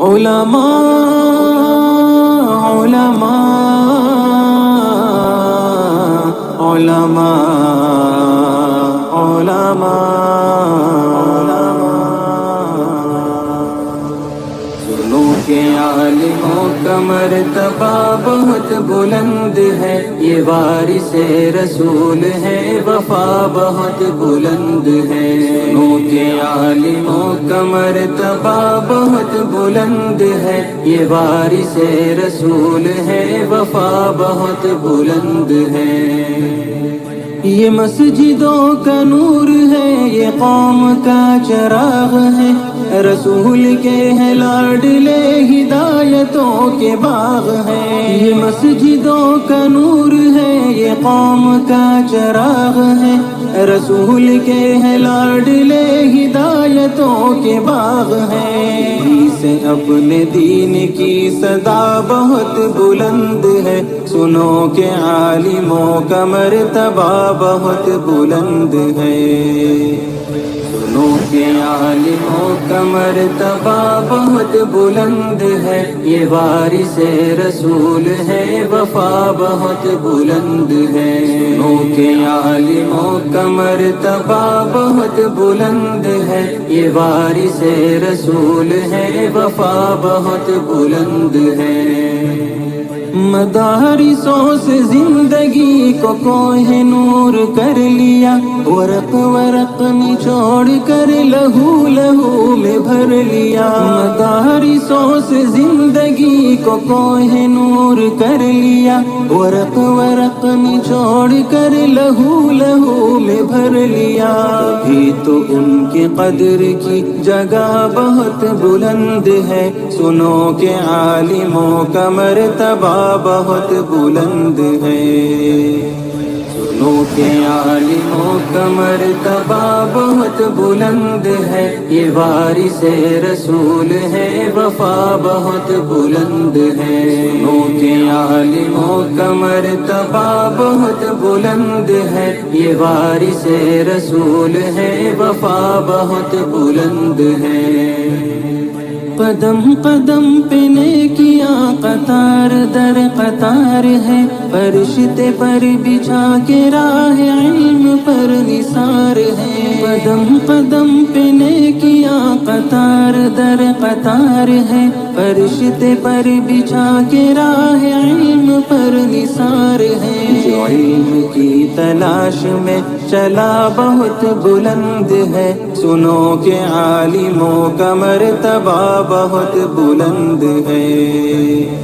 علماء علماء علماء علماء سنو کے عالموں کا مرتبہ بہت بلند ہے، یہ وارث رسول ہے، وفا بہت بلند ہے۔ سنو کے عالموں کا مرتبہ بہت بلند ہے، یہ وارث رسول ہے، وفا بہت بلند ہے۔ یہ مسجدوں کا نور ہے، یہ قوم کا چراغ ہے، رسول کے ہیں لاڈلے، ہدایتوں کے باغ ہیں۔ یہ مسجدوں کا نور ہے، یہ قوم کا چراغ ہے، رسول کے ہیں لاڈلے، ہدایتوں کے باغ ہیں۔ سے اپنے دین کی صدا بہت بلند ہے، سنو کہ عالموں کا مرتبہ بہت بلند ہے۔ سنو کہ عالموں کا مرتبہ بہت بلند ہے، یہ وارث رسول ہے، وفا بہت بلند ہے۔ سنو کہ عالموں کا مرتبہ بہت بلند ہے، یہ وارث رسول ہے، وفا بہت بلند ہے۔ مدارسوں سے زندگی کو کوہ نور کر لیا، ورق ورق نچوڑ کر لہو لہو میں بھر لیا۔ مدارسوں سے زندگی کو کوہ نور کر لیا، ورق ورق نچوڑ کر لہو لہو میں بھر لیا۔ بھی تو ان کی قدر کی جگہ بہت بلند ہے، سنو کہ عالموں کا مرتبہ بہت بلند ہے۔ سنو کہ عالموں کا مرتبہ بہت بلند ہے، یہ وارث رسول ہے، وفا بہت بلند ہے۔ سنو کہ عالموں کا مرتبہ بہت بلند ہے، یہ وارث رسول ہے، وفا بہت بلند ہے۔ قدم قدم پہ نیکیاں قطار در قطار ہے، فرشتے پر بچھا کے راہ علم پر نثار ہے۔ قدم قدم پہ نیکیاں قطار در قطار ہے، فرشتے پر بچھا کے راہ علم پر نثار ہے۔ جو علم کی تلاش میں چلا بہت بلند ہے، سنو کہ عالموں کا مرتبہ بہت بلند ہے۔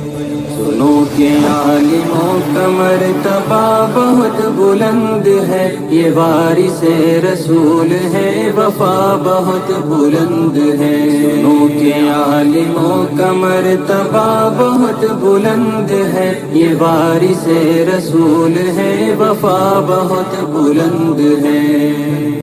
سنو کہ عالموں کا مرتبہ بہت بلند ہے، یہ وارث رسول ہے، وفا بہت بلند ہے۔ سنو کہ عالموں کا مرتبہ بہت بلند ہے، یہ وارث رسول ہے، وفا بہت بلند ہے۔